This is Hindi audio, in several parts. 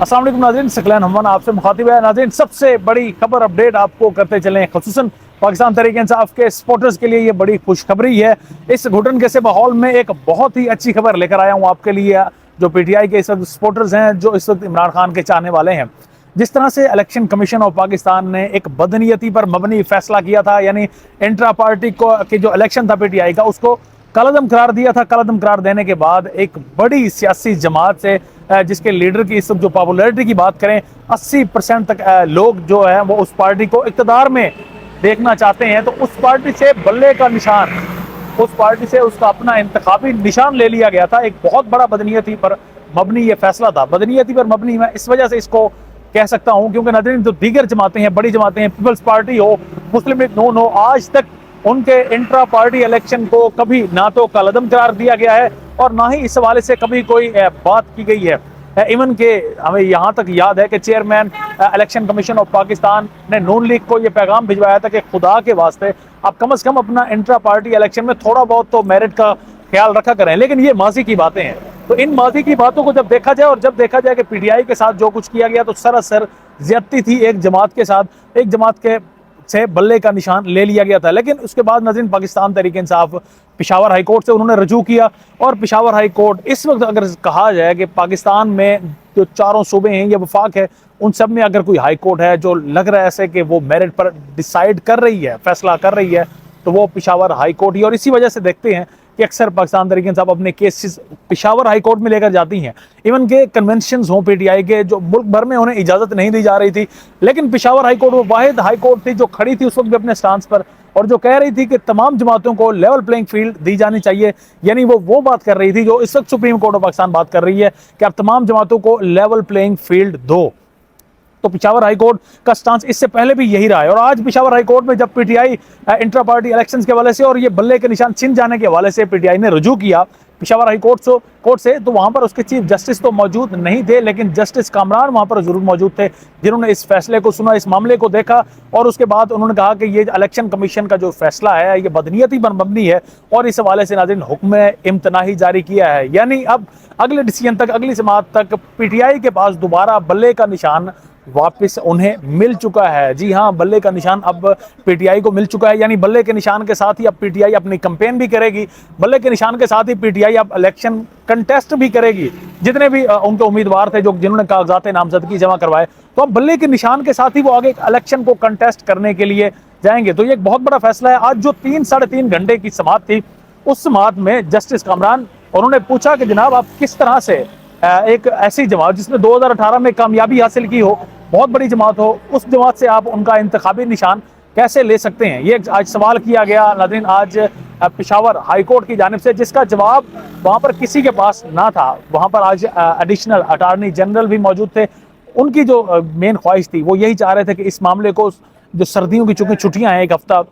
अस्सलाम वालेकुम नाज़रीन, सकलैन हमवान आपसे मुखातिब है। नाज़रीन, सबसे बड़ी खबर अपडेट आपको करते चलें, खुसूसन पाकिस्तान तहरीक इंसाफ के सपोर्टर्स के लिए ये बड़ी खुशखबरी है। इस घुटन के से माहौल में एक बहुत ही अच्छी खबर लेकर आया हूँ आपके लिए, जो पीटीआई के इस वक्त सपोर्टर्स हैं, जो इस वक्त इमरान खान के चाहने वाले हैं। जिस तरह से इलेक्शन कमीशन ऑफ पाकिस्तान ने एक बदनीयती पर मबनी फैसला किया था, यानी इंट्रा पार्टी को कि जो इलेक्शन था पीटीआई का, उसको कलअदम करार दिया था। कलअदम करार देने के बाद एक बड़ी सियासी जमात से, जिसके लीडर की इस जो पॉपुलैरिटी की बात करें, 80% तक लोग जो है वो उस पार्टी को इक़्तिदार में देखना चाहते हैं। तो उस पार्टी से बल्ले का निशान, उस पार्टी से उसका अपना इंतखाबी निशान ले लिया गया था। एक बहुत बड़ा बदनीयती पर मबनी ये फैसला था। बदनीयती पर मबनी मैं इस वजह से इसको कह सकता हूँ क्योंकि नाज़रीन, जो दीगर जमातें हैं, बड़ी जमातें हैं, पीपल्स पार्टी हो, मुस्लिम लीग नून हो, आज तक उनके इंट्रा पार्टी इलेक्शन को कभी ना तो कलअदम करार दिया गया है और ना ही इस हवाले से कभी कोई बात की गई है। इवन के हमें यहाँ तक याद है कि chairman election commission of Pakistan ने नून लीग को ये पैगाम भिजवाया था कि खुदा के वास्ते आप कम से कम अपना इंट्रा पार्टी इलेक्शन में थोड़ा बहुत तो मेरिट का ख्याल रखा करें। लेकिन ये माजी की बातें हैं। तो इन माजी की बातों को जब देखा जाए और जब देखा जाए कि पीटीआई के साथ जो कुछ किया गया, तो सरासर ज्यादती थी एक जमात के साथ। एक जमात के से बल्ले का निशान ले लिया गया था। लेकिन उसके बाद नाज़रीन, पाकिस्तान तहरीक इंसाफ पेशावर हाई कोर्ट से उन्होंने रजू किया और पेशावर हाई कोर्ट इस वक्त अगर कहा जाए कि पाकिस्तान में जो चारों सूबे हैं या वफाक है, उन सब में अगर कोई हाई कोर्ट है जो लग रहा है ऐसे कि वो मेरिट पर डिसाइड कर रही है, फैसला कर रही है, तो वो पेशावर हाई कोर्ट ही। और इसी वजह से देखते हैं कि अक्सर पाकिस्तान तहरीक इंसाफ अपने केसेस पेशावर हाई कोर्ट में लेकर जाती हैं। इवन के कन्वेंशंस हों पीटीआई के, जो मुल्क भर में उन्हें इजाज़त नहीं दी जा रही थी, लेकिन पेशावर हाई कोर्ट वो वाहिद हाई कोर्ट थी जो खड़ी थी उस वक्त भी अपने स्टांस पर और जो कह रही थी कि तमाम जमातों को लेवल प्लेइंग फील्ड दी जानी चाहिए। यानी वो बात कर रही थी जो इस वक्त सुप्रीम कोर्ट ऑफ पाकिस्तान बात कर रही है कि आप तमाम जमातों को लेवल प्लेइंग फील्ड दो। तो पेशावर हाई कोर्ट का स्टांस इससे पहले भी यही रहा है। और आज पेशावर हाई कोर्ट में जब पीटीआई इंट्रा पार्टी इलेक्शंस के हवाले से और ये बल्ले के निशान छिन जाने के हवाले से पीटीआई ने रजू किया पेशावर हाई कोर्ट से, तो वहां पर उसके चीफ जस्टिस तो मौजूद नहीं थे, लेकिन जस्टिस कामरान वहां पर जरूर मौजूद थे, जिन्होंने इस फैसले को सुना, इस मामले को देखा और उसके बाद उन्होंने कहा कि ये इलेक्शन कमीशन का जो फैसला है ये बदनीयती पर मबनी है और इस हवाले से नाज़रीन हुक्म इम्तनाही जारी किया है। यानी अब अगले डिसीजन तक, अगली समात तक पीटीआई के पास दोबारा बल्ले का निशान वापस उन्हें मिल चुका है। जी हाँ, बल्ले का निशान अब पीटीआई को मिल चुका है। यानी बल्ले के निशान के साथ ही अब पीटीआई अपनी कैंपेन भी करेगी, बल्ले के निशान के साथ ही पीटीआई अब इलेक्शन कंटेस्ट भी करेगी। जितने भी उनके उम्मीदवार थे जिन्होंने कागजात नामजदगी जमा करवाए, तो अब बल्ले के निशान के साथ ही वो आगे इलेक्शन को कंटेस्ट करने के लिए जाएंगे। तो ये एक बहुत बड़ा फैसला है। आज जो 3-3.5 घंटे की समात थी, उस समात में जस्टिस कामरान उन्होंने पूछा कि जनाब आप किस तरह से एक ऐसी जमात जिसने 2018 में कामयाबी हासिल की हो, बहुत बड़ी जमात हो, उस जमात से आप उनका इंतखाबी निशान कैसे ले सकते हैं, ये आज सवाल किया गया नाज़रीन आज पेशावर हाई कोर्ट की जानिब से, जिसका जवाब वहाँ पर किसी के पास ना था। वहाँ पर आज एडिशनल अटॉर्नी जनरल भी मौजूद थे। उनकी जो मेन ख्वाहिश थी वो यही चाह रहे थे कि इस मामले को, जो सर्दियों की चूँकि छुट्टियाँ हैं, 1 हफ्ता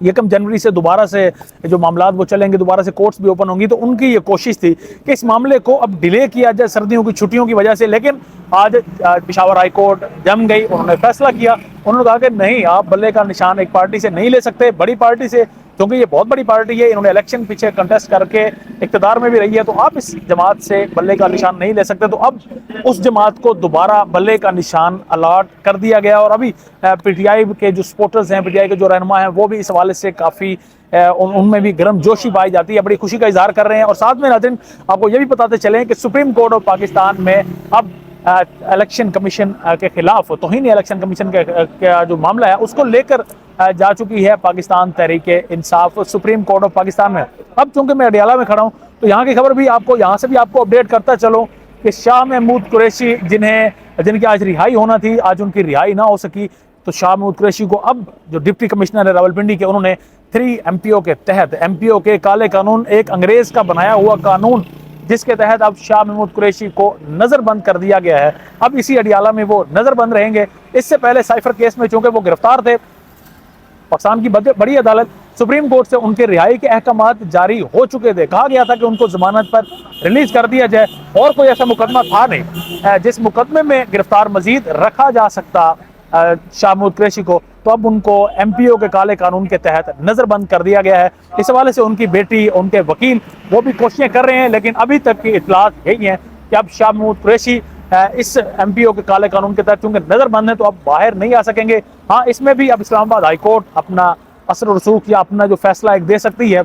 1 जनवरी से दोबारा से जो मामला वो चलेंगे, दोबारा से कोर्ट्स भी ओपन होंगी, तो उनकी ये कोशिश थी कि इस मामले को अब डिले किया जाए सर्दियों की छुट्टियों की वजह से। लेकिन आज पेशावर हाई कोर्ट जम गई, उन्होंने फैसला किया। उन्होंने कहा कि नहीं, आप बल्ले का निशान एक पार्टी से नहीं ले सकते, बड़ी पार्टी से, क्योंकि ये बहुत बड़ी पार्टी है, इन्होंने इलेक्शन पीछे कंटेस्ट करके इक़्तिदार में भी रही है, तो आप इस जमात से बल्ले का निशान नहीं ले सकते। तो अब उस जमात को दोबारा बल्ले का निशान अलॉट कर दिया गया और अभी पीटीआई के जो सपोर्टर्स हैं, पीटीआई के जो रहनुमा हैं, वो भी इस हवाले से काफ़ी उनमें भी गर्म जोशी पाई जाती है, बड़ी खुशी का इजहार कर रहे हैं। और साथ में नाज़रीन आपको ये भी बताते चलें कि सुप्रीम कोर्ट ऑफ पाकिस्तान में अब इलेक्शन कमीशन के खिलाफ तौहीन इलेक्शन कमीशन का जो मामला है उसको लेकर जा चुकी है Pakistan Tehreek Insaf supreme court of Pakistan में। अब चूंकि मैं अडियाला में खड़ा हूँ, तो यहाँ की खबर भी आपको, यहाँ से भी आपको अपडेट करता चलो कि शाह महमूद कुरैशी जिनकी आज रिहाई होना थी, आज उनकी रिहाई ना हो सकी। तो शाह महमूद कुरैशी को अब जो डिप्टी कमिश्नर है रावलपिंडी के, उन्होंने 3 MPO के तहत, MPO के काले कानून, एक अंग्रेज का बनाया हुआ कानून जिसके तहत अब शाह महमूद कुरैशी को नज़रबंद कर दिया गया है। अब इसी अडियाला में वो नज़रबंद रहेंगे। इससे पहले साइफर केस में चूंकि वो गिरफ्तार थे, पाकिस्तान की बड़ी अदालत सुप्रीम कोर्ट से उनके रिहाई के अहकामात जारी हो चुके थे। कहा गया था कि उनको जमानत पर रिलीज कर दिया जाए और कोई ऐसा मुकदमा था नहीं जिस मुकदमे में गिरफ्तार मजीद रखा जा सकता शाह महमूद कुरैशी को। तो अब उनको MPO के काले कानून के तहत नज़रबंद कर दिया गया है। इस हवाले से उनकी बेटी, उनके वकील वो भी कोशिशें कर रहे हैं, लेकिन अभी तक की इतलात यही है कि अब शाह महमूद कुरैशी इस एमपीओ के काले कानून के तहत क्योंकि नजरबंद है तो अब बाहर नहीं आ सकेंगे। हाँ, इसमें भी अब इस्लामाबाद हाई कोर्ट अपना असर और रसूख या अपना जो फैसला एक दे सकती है।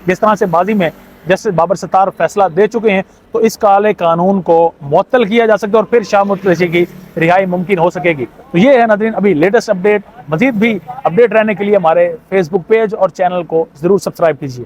जिस तरह से बाजी में जस्टिस बाबर सत्तार फैसला दे चुके हैं, तो इस काले कानून को मुअत्तल किया जा सकता है और फिर शाह मुर्तज़ा की रिहाई मुमकिन हो सकेगी। तो ये है नाज़रीन अभी लेटेस्ट अपडेट। मजीद भी अपडेट रहने के लिए हमारे फेसबुक पेज और चैनल को जरूर सब्सक्राइब कीजिए।